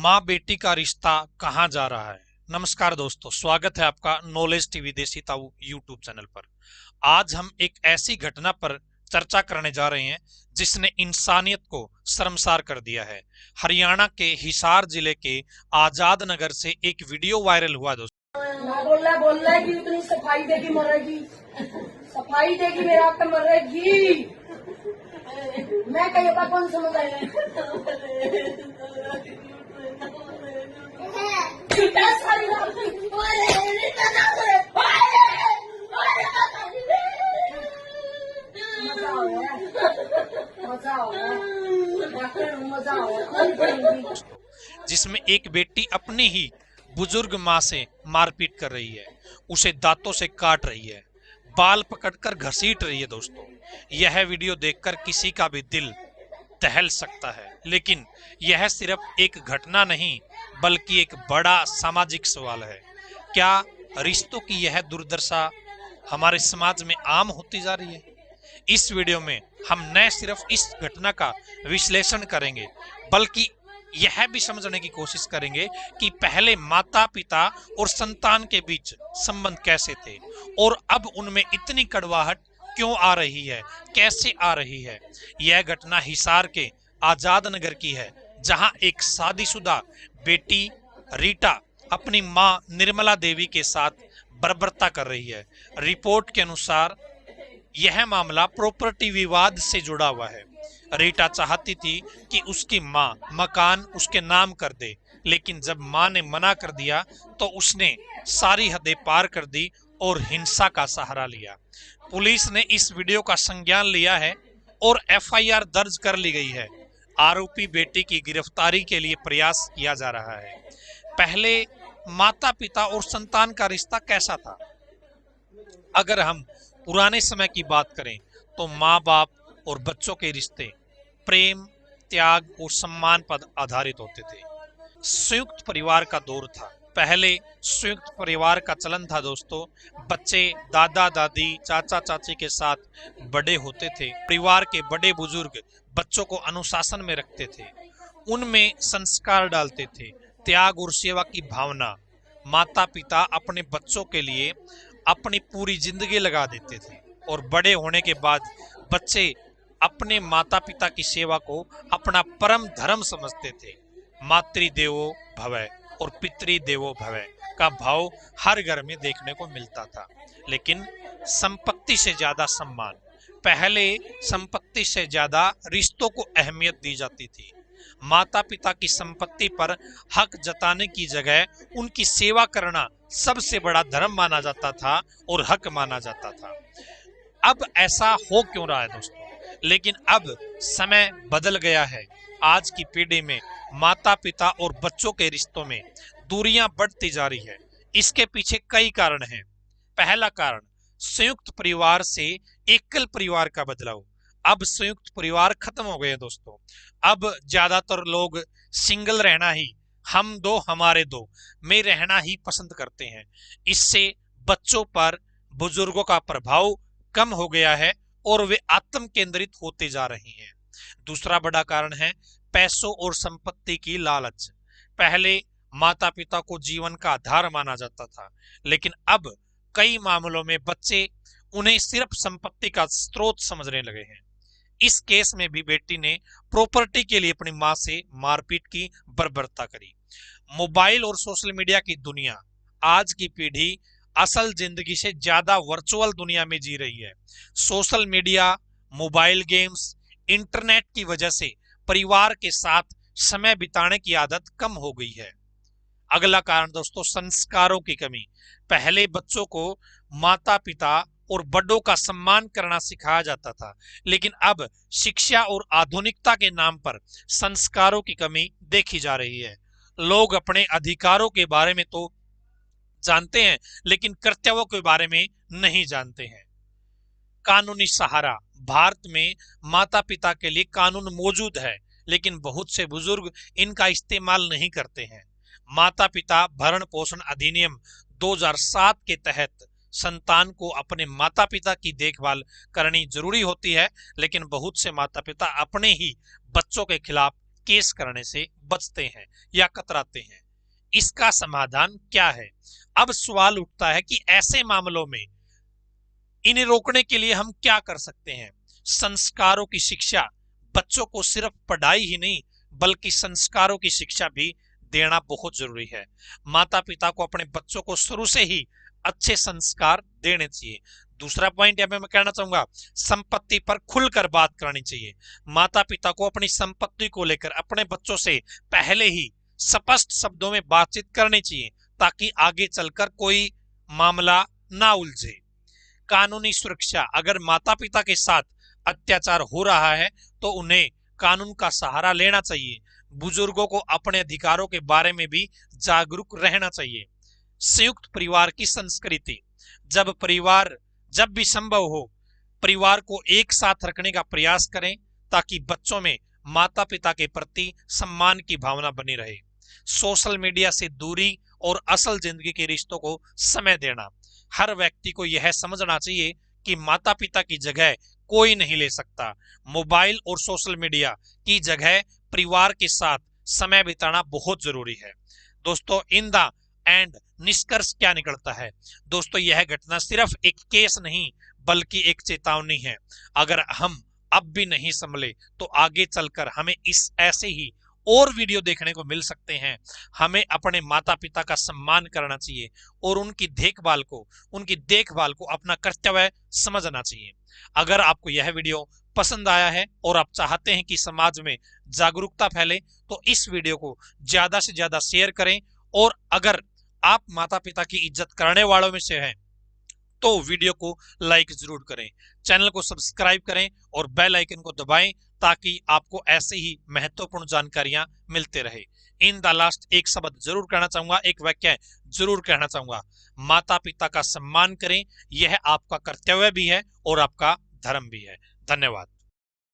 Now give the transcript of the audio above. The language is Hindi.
माँ बेटी का रिश्ता कहाँ जा रहा है। नमस्कार दोस्तों, स्वागत है आपका नॉलेज टीवी देसी ताऊ यूट्यूब चैनल पर। आज हम एक ऐसी घटना पर चर्चा करने जा रहे हैं जिसने इंसानियत को शर्मसार कर दिया है। हरियाणा के हिसार जिले के आजाद नगर से एक वीडियो वायरल हुआ दोस्तों। बोल रहा है कि इतनी सफाई देगी मरेगी, सफाई देगी मेरा तो मरेगी। मैं कहीं का कौन समझ आए सारी जिसमें एक बेटी अपनी ही बुजुर्ग माँ से मारपीट कर रही है, उसे दांतों से काट रही है, बाल पकड़कर घसीट रही है। दोस्तों, यह वीडियो देखकर किसी का भी दिल दहल सकता है, लेकिन यह सिर्फ एक घटना नहीं बल्कि एक बड़ा सामाजिक सवाल है। क्या रिश्तों की यह दुर्दशा हमारे समाज में आम होती जा रही है? इस वीडियो में हम न सिर्फ इस घटना का विश्लेषण करेंगे बल्कि यह भी समझने की कोशिश करेंगे कि पहले माता पिता और संतान के बीच संबंध कैसे थे और अब उनमें इतनी कड़वाहट क्यों आ रही है, कैसे आ रही है। यह घटना हिसार के आजाद नगर की है, जहां एक शादीशुदा बेटी रीटा अपनी मां निर्मला देवी के साथ बर्बरता कर रही है। रिपोर्ट के अनुसार यह मामला प्रॉपर्टी विवाद से जुड़ा हुआ है। रीटा चाहती थी कि उसकी मां मकान उसके नाम कर दे, लेकिन जब मां ने मना कर दिया तो उसने सारी हदें पार कर दी और हिंसा का सहारा लिया। पुलिस ने इस वीडियो का संज्ञान लिया है और एफआईआर दर्ज कर ली गई है। आरोपी बेटी की गिरफ्तारी के लिए प्रयास किया जा रहा है। पहले माता पिता और संतान का रिश्ता कैसा था? अगर हम पुराने समय की बात करें तो माँ बाप और बच्चों के रिश्ते प्रेम, त्याग और सम्मान पर आधारित होते थे। संयुक्त परिवार का दौर था। पहले संयुक्त परिवार का चलन था दोस्तों। बच्चे दादा दादी, चाचा चाची के साथ बड़े होते थे। परिवार के बड़े बुजुर्ग बच्चों को अनुशासन में रखते थे, उनमें संस्कार डालते थे, त्याग और सेवा की भावना। माता पिता अपने बच्चों के लिए अपनी पूरी जिंदगी लगा देते थे और बड़े होने के बाद बच्चे अपने माता पिता की सेवा को अपना परम धर्म समझते थे। मातृदेवो भव और पितृदेवो भव का भाव हर घर में देखने को मिलता था, लेकिन संपत्ति से ज्यादा सम्मान। पहले संपत्ति से ज्यादा रिश्तों को अहमियत दी जाती थी। माता पिता की संपत्ति पर हक जताने की जगह उनकी सेवा करना सबसे बड़ा धर्म माना जाता था और हक माना जाता था। अब ऐसा हो क्यों रहा है दोस्तों? लेकिन अब समय बदल गया है। आज की पीढ़ी में माता पिता और बच्चों के रिश्तों में दूरियां बढ़ती जा रही है। इसके पीछे कई कारण हैं। पहला कारण संयुक्त परिवार से एकल परिवार का बदलाव। अब संयुक्त परिवार खत्म हो गए हैं दोस्तों। अब ज्यादातर लोग सिंगल रहना ही, हम दो हमारे दो में रहना ही पसंद करते हैं। इससे बच्चों पर बुजुर्गों का प्रभाव कम हो गया है और वे आत्म केंद्रित होते जा रहे हैं। दूसरा बड़ा कारण है पैसों और संपत्ति की लालच। पहले माता पिता को जीवन का आधार माना जाता था, लेकिन अब कई मामलों में बच्चे उन्हें सिर्फ संपत्ति का स्रोत समझने लगे हैं। इस केस में भी बेटी ने प्रॉपर्टी के लिए अपनी मां से मारपीट की, बर्बरता करी। मोबाइल और सोशल मीडिया की दुनिया। आज की पीढ़ी असल जिंदगी से ज्यादा वर्चुअल दुनिया में जी रही है। Social media, mobile games, internet की वजह से परिवार के साथ समय बिताने की आदत कम हो गई है। अगला कारण दोस्तों, संस्कारों की कमी। पहले बच्चों को माता पिता और बड़ों का सम्मान करना सिखाया जाता था, लेकिन अब शिक्षा और आधुनिकता के नाम पर संस्कारों की कमी देखी जा रही है। लोग अपने अधिकारों के बारे में तो जानते हैं, लेकिन कर्तव्यों के बारे में नहीं जानते हैं। कानूनी सहारा। भारत में माता पिता के लिए कानून मौजूद है, लेकिन बहुत से बुजुर्ग इनका इस्तेमाल नहीं करते हैं। माता पिता भरण पोषण अधिनियम 2007 के तहत संतान को अपने माता पिता की देखभाल करनी जरूरी होती है, लेकिन बहुत से माता पिता अपने ही बच्चों के खिलाफ केस करने से बचते हैं या कतराते हैं। इसका समाधान क्या है? अब सवाल उठता है कि ऐसे मामलों में इन्हें रोकने के लिए हम क्या कर सकते हैं। संस्कारों की शिक्षा, बच्चों को सिर्फ पढ़ाई ही नहीं बल्कि संस्कारों की शिक्षा भी देना बहुत जरूरी है। माता पिता को अपने बच्चों को शुरू से ही अच्छे संस्कार देने चाहिए। दूसरा पॉइंट यहाँ पे मैं कहना चाहूंगा, संपत्ति पर खुलकर बात करनी चाहिए। माता पिता को अपनी संपत्ति को लेकर अपने बच्चों से पहले ही स्पष्ट शब्दों में बातचीत करनी चाहिए ताकि आगे चलकर कोई मामला ना उलझे। कानूनी सुरक्षा, अगर माता पिता के साथ अत्याचार हो रहा है तो उन्हें कानून का सहारा लेना चाहिए। बुजुर्गों को अपने अधिकारों के बारे में भी जागरूक रहना चाहिए। संयुक्त परिवार की संस्कृति, जब भी संभव हो परिवार को एक साथ रखने का प्रयास करें ताकि बच्चों में माता पिता के प्रति सम्मान की भावना बनी रहे। सोशल मीडिया से दूरी और असल जिंदगी के रिश्तों को समय देना। हर व्यक्ति को यह समझना चाहिए कि माता पिता की जगह कोई नहीं ले सकता। मोबाइल और सोशल मीडिया की जगह परिवार के साथ समय बिताना बहुत जरूरी है। दोस्तों, इन द एंड निष्कर्ष क्या निकलता है? दोस्तों, यह घटना सिर्फ एक केस नहीं बल्कि एक चेतावनी है। अगर हम अब भी नहीं संभले तो आगे चलकर हमें इस ऐसे ही और वीडियो देखने को मिल सकते हैं। हमें अपने माता पिता का सम्मान करना चाहिए और उनकी देखभाल को अपना कर्तव्य समझना चाहिए। अगर आपको यह वीडियो पसंद आया है और आप चाहते हैं कि समाज में जागरूकता फैले तो इस वीडियो को ज्यादा से ज्यादा शेयर करें। और अगर आप माता पिता की इज्जत करने वालों में से हैं तो वीडियो को लाइक जरूर करें, चैनल को सब्सक्राइब करें और बेल आइकन को दबाएं ताकि आपको ऐसे ही महत्वपूर्ण जानकारियां मिलते रहे। इन द लास्ट एक शब्द जरूर कहना चाहूंगा, एक वाक्य जरूर कहना चाहूंगा, माता पिता का सम्मान करें। यह आपका कर्तव्य भी है और आपका धर्म भी है। धन्यवाद।